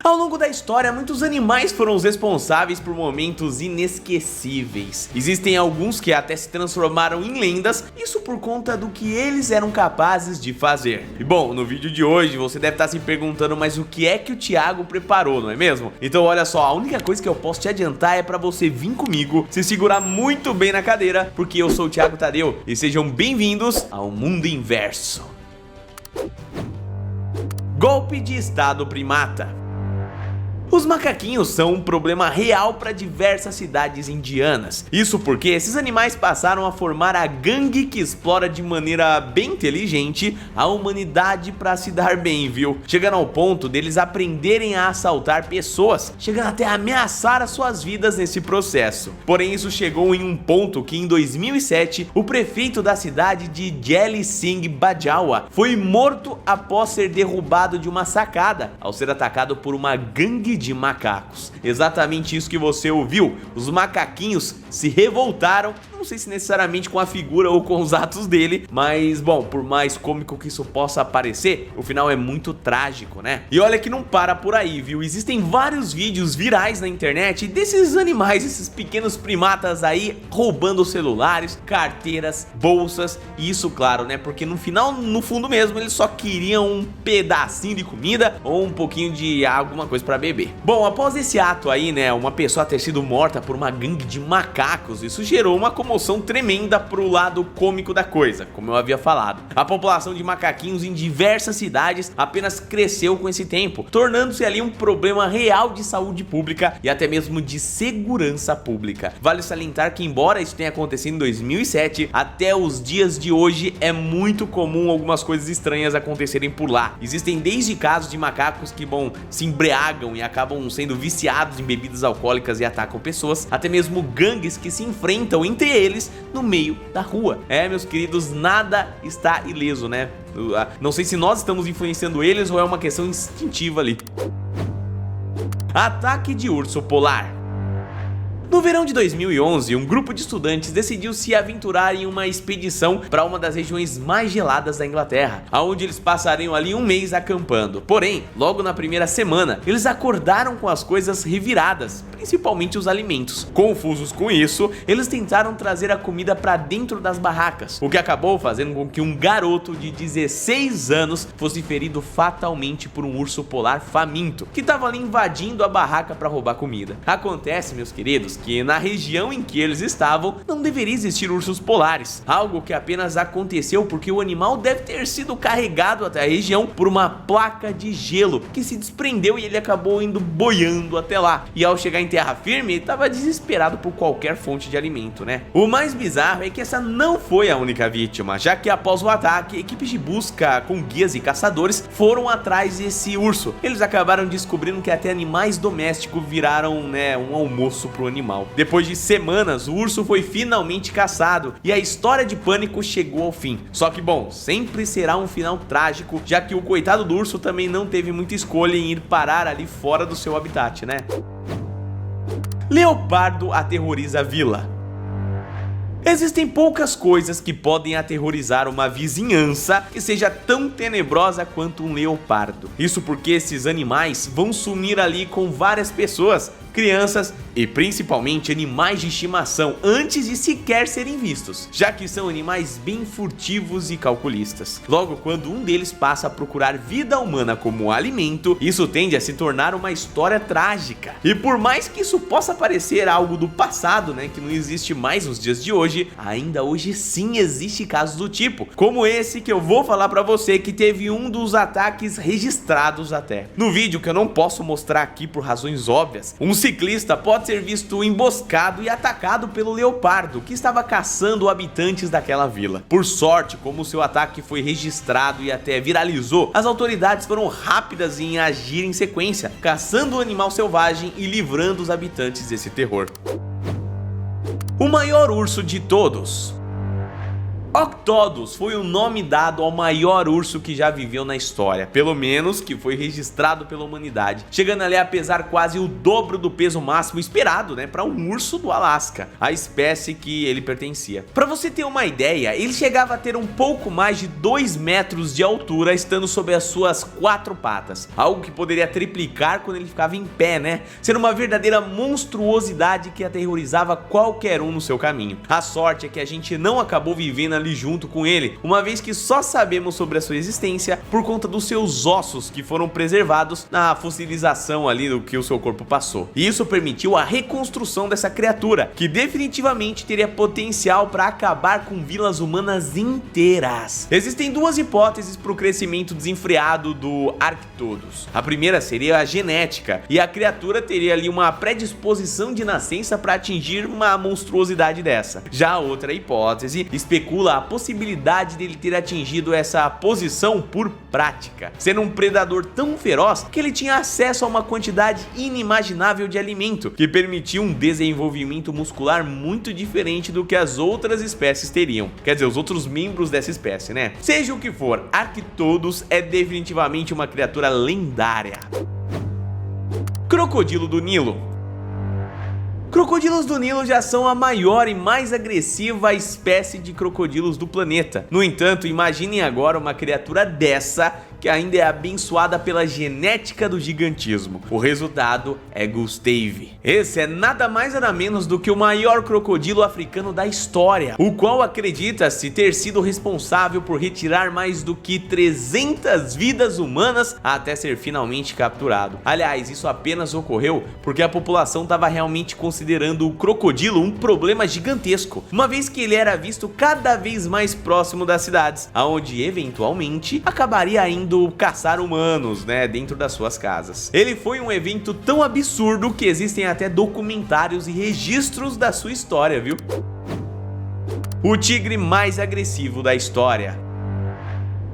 Ao longo da história, muitos animais foram os responsáveis por momentos inesquecíveis. Existem alguns que até se transformaram em lendas, isso por conta do que eles eram capazes de fazer. E bom, no vídeo de hoje você deve estar se perguntando, mas o que é que o Thiago preparou, não é mesmo? Então olha só, a única coisa que eu posso te adiantar é para você vir comigo, se segurar muito bem na cadeira, porque eu sou o Thiago Tadeu e sejam bem-vindos ao Mundo Inverso. Golpe de Estado Primata. Os macaquinhos são um problema real para diversas cidades indianas. Isso porque esses animais passaram a formar a gangue que explora de maneira bem inteligente a humanidade para se dar bem, viu? Chegando ao ponto deles aprenderem a assaltar pessoas, chegando até a ameaçar as suas vidas nesse processo. Porém, isso chegou em um ponto que em 2007, o prefeito da cidade de Jelly Singh Bajawa foi morto após ser derrubado de uma sacada, ao ser atacado por uma gangue de macacos. Exatamente isso que você ouviu, os macaquinhos se revoltaram, não sei se necessariamente com a figura ou com os atos dele, mas bom, por mais cômico que isso possa parecer, o final é muito trágico, né? E olha que não para por aí, viu? Existem vários vídeos virais na internet desses animais, esses pequenos primatas aí roubando celulares, carteiras, bolsas, e isso claro, né? Porque no final, no fundo mesmo, eles só queriam um pedacinho de comida ou um pouquinho de alguma coisa para beber. Bom, após esse ato aí, né, uma pessoa ter sido morta por uma gangue de macacos, isso gerou uma comoção tremenda pro lado cômico da coisa, como eu havia falado. A população de macaquinhos em diversas cidades apenas cresceu com esse tempo, tornando-se ali um problema real de saúde pública e até mesmo de segurança pública. Vale salientar que embora isso tenha acontecido em 2007, até os dias de hoje é muito comum algumas coisas estranhas acontecerem por lá. Existem desde casos de macacos que, bom, se embriagam e acabam sendo viciados em bebidas alcoólicas e atacam pessoas, até mesmo gangues que se enfrentam entre eles no meio da rua. Meus queridos, nada está ileso, né? Não sei se nós estamos influenciando eles ou é uma questão instintiva ali. Ataque de urso polar. No verão de 2011, um grupo de estudantes decidiu se aventurar em uma expedição para uma das regiões mais geladas da Inglaterra, onde eles passariam ali um mês acampando. Porém, logo na primeira semana, eles acordaram com as coisas reviradas, principalmente os alimentos. Confusos com isso, eles tentaram trazer a comida para dentro das barracas, o que acabou fazendo com que um garoto de 16 anos fosse ferido fatalmente por um urso polar faminto, que estava ali invadindo a barraca para roubar comida. Acontece, meus queridos, que na região em que eles estavam não deveria existir ursos polares, algo que apenas aconteceu porque o animal deve ter sido carregado até a região por uma placa de gelo que se desprendeu e ele acabou indo boiando até lá, e ao chegar em terra firme ele estava desesperado por qualquer fonte de alimento, né? O mais bizarro é que essa não foi a única vítima, já que após o ataque, equipes de busca com guias e caçadores foram atrás desse urso. Eles acabaram descobrindo que até animais domésticos viraram, né, um almoço pro animal. Depois de semanas, o urso foi finalmente caçado e a história de pânico chegou ao fim. Só que bom, sempre será um final trágico, já que o coitado do urso também não teve muita escolha em ir parar ali fora do seu habitat, né? Leopardo aterroriza a vila. Existem poucas coisas que podem aterrorizar uma vizinhança que seja tão tenebrosa quanto um leopardo. Isso porque esses animais vão sumir ali com várias pessoas, crianças e principalmente animais de estimação antes de sequer serem vistos, já que são animais bem furtivos e calculistas. Logo, quando um deles passa a procurar vida humana como alimento, isso tende a se tornar uma história trágica. E por mais que isso possa parecer algo do passado, né, que não existe mais nos dias de hoje, ainda hoje sim existe casos do tipo, como esse que eu vou falar pra você, que teve um dos ataques registrados até. No vídeo, que eu não posso mostrar aqui por razões óbvias, um ciclista pode ser visto emboscado e atacado pelo leopardo, que estava caçando habitantes daquela vila. Por sorte, como o seu ataque foi registrado e até viralizou, as autoridades foram rápidas em agir em sequência, caçando o animal selvagem e livrando os habitantes desse terror. O maior urso de todos. Octodus foi o nome dado ao maior urso que já viveu na história, pelo menos que foi registrado pela humanidade, chegando ali a pesar quase o dobro do peso máximo esperado, né, para um urso do Alasca, a espécie que ele pertencia. Para você ter uma ideia, ele chegava a ter um pouco mais de 2 metros de altura, estando sobre as suas 4 patas, algo que poderia triplicar quando ele ficava em pé, né, sendo uma verdadeira monstruosidade que aterrorizava qualquer um no seu caminho. A sorte é que a gente não acabou vivendo ali junto com ele, uma vez que só sabemos sobre a sua existência por conta dos seus ossos que foram preservados na fossilização ali do que o seu corpo passou. E isso permitiu a reconstrução dessa criatura, que definitivamente teria potencial para acabar com vilas humanas inteiras. Existem duas hipóteses para o crescimento desenfreado do Arctodus. A primeira seria a genética, e a criatura teria ali uma predisposição de nascença para atingir uma monstruosidade dessa. Já a outra hipótese especula a possibilidade dele ter atingido essa posição por prática, sendo um predador tão feroz que ele tinha acesso a uma quantidade inimaginável de alimento, que permitia um desenvolvimento muscular muito diferente do que as outras espécies teriam. Quer dizer, os outros membros dessa espécie, né? Seja o que for, Arctodus é definitivamente uma criatura lendária. Crocodilo do Nilo. Crocodilos do Nilo já são a maior e mais agressiva espécie de crocodilos do planeta. No entanto, imaginem agora uma criatura dessa que ainda é abençoada pela genética do gigantismo. O resultado é Gustave. Esse é nada mais nada menos do que o maior crocodilo africano da história, o qual acredita-se ter sido responsável por retirar mais do que 300 vidas humanas até ser finalmente capturado. Aliás, isso apenas ocorreu porque a população estava realmente considerando o crocodilo um problema gigantesco, uma vez que ele era visto cada vez mais próximo das cidades, aonde eventualmente acabaria indo caçar humanos, né, dentro das suas casas. Ele foi um evento tão absurdo que existem até documentários e registros da sua história, viu? O tigre mais agressivo da história.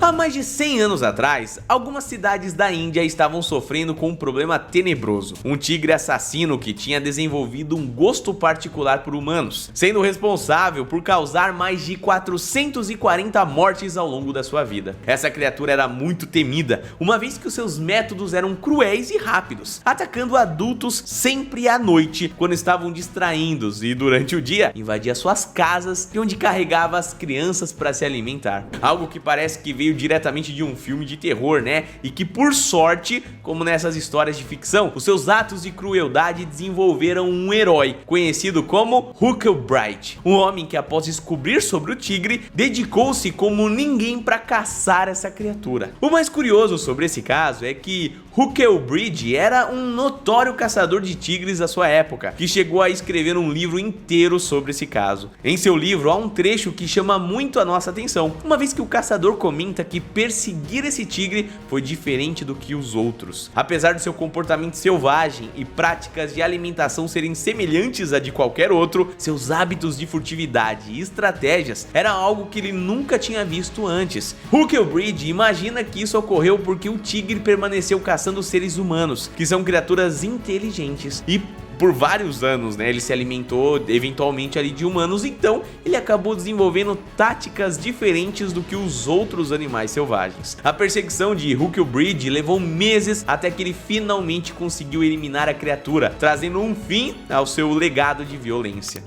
Há mais de 100 anos atrás, algumas cidades da Índia estavam sofrendo com um problema tenebroso. Um tigre assassino que tinha desenvolvido um gosto particular por humanos, sendo responsável por causar mais de 440 mortes ao longo da sua vida. Essa criatura era muito temida, uma vez que os seus métodos eram cruéis e rápidos, atacando adultos sempre à noite, quando estavam distraídos, e durante o dia invadia suas casas, de onde carregava as crianças para se alimentar. Algo que parece que veio diretamente de um filme de terror, né? E que, por sorte, como nessas histórias de ficção, os seus atos de crueldade desenvolveram um herói conhecido como Hucklebright, um homem que, após descobrir sobre o tigre, dedicou-se como ninguém para caçar essa criatura. O mais curioso sobre esse caso é que Hucklebright era um notório caçador de tigres da sua época, que chegou a escrever um livro inteiro sobre esse caso. Em seu livro há um trecho que chama muito a nossa atenção, uma vez que o caçador comenta que perseguir esse tigre foi diferente do que os outros. Apesar de seu comportamento selvagem e práticas de alimentação serem semelhantes a de qualquer outro, seus hábitos de furtividade e estratégias era algo que ele nunca tinha visto antes. Hucklebright imagina que isso ocorreu porque o tigre permaneceu caçando seres humanos, que são criaturas inteligentes, e por vários anos, né, ele se alimentou eventualmente ali de humanos, então ele acabou desenvolvendo táticas diferentes do que os outros animais selvagens. A perseguição de Hucklebright levou meses até que ele finalmente conseguiu eliminar a criatura, trazendo um fim ao seu legado de violência.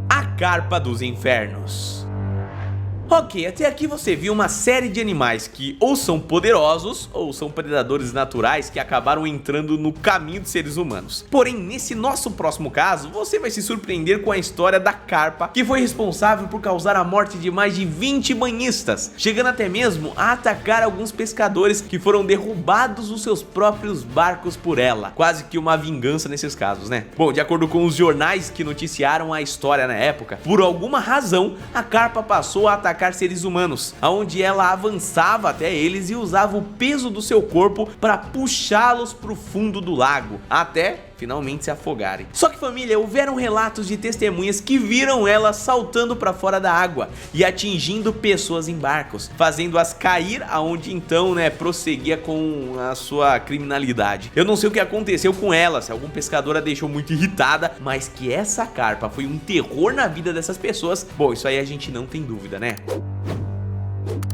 A Carpa dos Infernos. Ok, até aqui você viu uma série de animais que ou são poderosos ou são predadores naturais que acabaram entrando no caminho dos seres humanos. Porém, nesse nosso próximo caso, você vai se surpreender com a história da carpa, que foi responsável por causar a morte de mais de 20 banhistas, chegando até mesmo a atacar alguns pescadores que foram derrubados nos seus próprios barcos por ela. Quase que uma vingança nesses casos, né? Bom, de acordo com os jornais que noticiaram a história na época, por alguma razão, a carpa passou a atacar seres humanos, onde ela avançava até eles e usava o peso do seu corpo para puxá-los para o fundo do lago, até finalmente se afogarem. Só que, família, houveram relatos de testemunhas que viram ela saltando para fora da água e atingindo pessoas em barcos, fazendo-as cair, aonde então, né, prosseguia com a sua criminalidade. Eu não sei o que aconteceu com ela, se algum pescador a deixou muito irritada, mas que essa carpa foi um terror na vida dessas pessoas, bom, isso aí a gente não tem dúvida, né?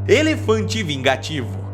Elefante vingativo.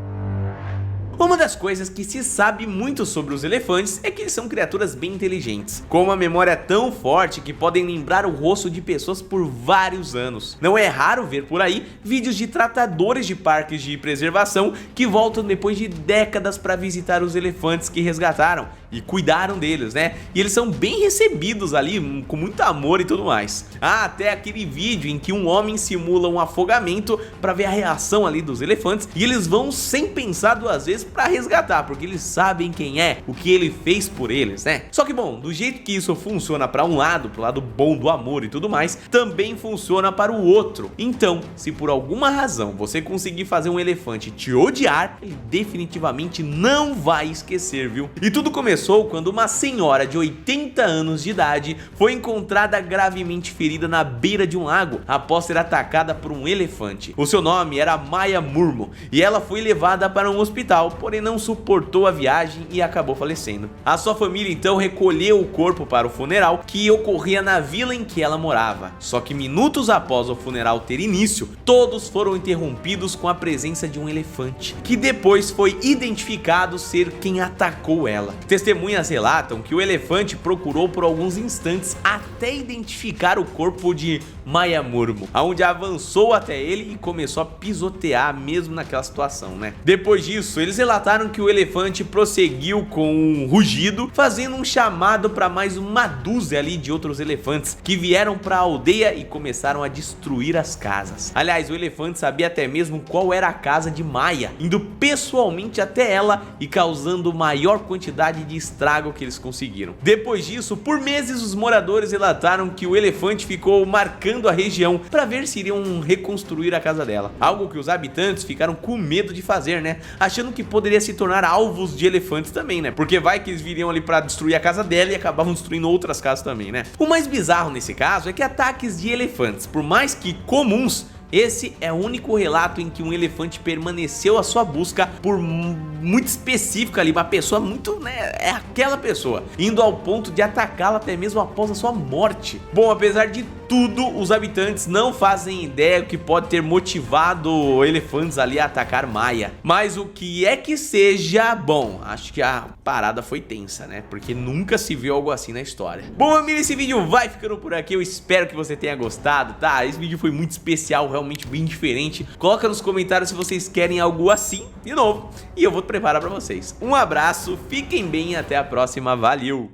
Uma das coisas que se sabe muito sobre os elefantes é que eles são criaturas bem inteligentes, com uma memória tão forte que podem lembrar o rosto de pessoas por vários anos. Não é raro ver por aí vídeos de tratadores de parques de preservação que voltam depois de décadas para visitar os elefantes que resgataram e cuidaram deles, né? E eles são bem recebidos ali, com muito amor e tudo mais. Até aquele vídeo em que um homem simula um afogamento para ver a reação ali dos elefantes, e eles vão sem pensar duas vezes para resgatar, porque eles sabem quem é, o que ele fez por eles, né? Só que, bom, do jeito que isso funciona para um lado, pro lado bom do amor e tudo mais, também funciona para o outro. Então, se por alguma razão você conseguir fazer um elefante te odiar, ele definitivamente não vai esquecer, viu? E tudo começou quando uma senhora de 80 anos de idade foi encontrada gravemente ferida na beira de um lago após ser atacada por um elefante. O seu nome era Maya Murmo e ela foi levada para um hospital, porém não suportou a viagem e acabou falecendo. A sua família então recolheu o corpo para o funeral, que ocorria na vila em que ela morava. Só que minutos após o funeral ter início, todos foram interrompidos com a presença de um elefante, que depois foi identificado ser quem atacou ela. Testemunhas relatam que o elefante procurou por alguns instantes até identificar o corpo de Maya Murmo, onde avançou até ele e começou a pisotear mesmo naquela situação, né? Depois disso, eles relataram que o elefante prosseguiu com um rugido, fazendo um chamado para mais uma dúzia ali de outros elefantes que vieram para a aldeia e começaram a destruir as casas. Aliás, o elefante sabia até mesmo qual era a casa de Maya, indo pessoalmente até ela e causando maior quantidade de estrago que eles conseguiram. Depois disso, por meses os moradores relataram que o elefante ficou marcando a região para ver se iriam reconstruir a casa dela, algo que os habitantes ficaram com medo de fazer, né, achando que poderia se tornar alvos de elefantes também, né, porque vai que eles viriam ali para destruir a casa dela e acabavam destruindo outras casas também, né. O mais bizarro nesse caso é que ataques de elefantes, por mais que comuns, esse é o único relato em que um elefante permaneceu à sua busca por muito específico ali, uma pessoa muito, né, é aquela pessoa, indo ao ponto de atacá-la até mesmo após a sua morte. Bom, apesar de tudo, os habitantes não fazem ideia do que pode ter motivado elefantes ali a atacar Maya, mas o que é que seja, bom, acho que a parada foi tensa, né, porque nunca se viu algo assim na história. Bom, família, esse vídeo vai ficando por aqui, eu espero que você tenha gostado, tá? Esse vídeo foi muito especial, realmente bem diferente. Coloca nos comentários se vocês querem algo assim de novo e eu vou preparar pra vocês. Um abraço, fiquem bem e até a próxima, valeu!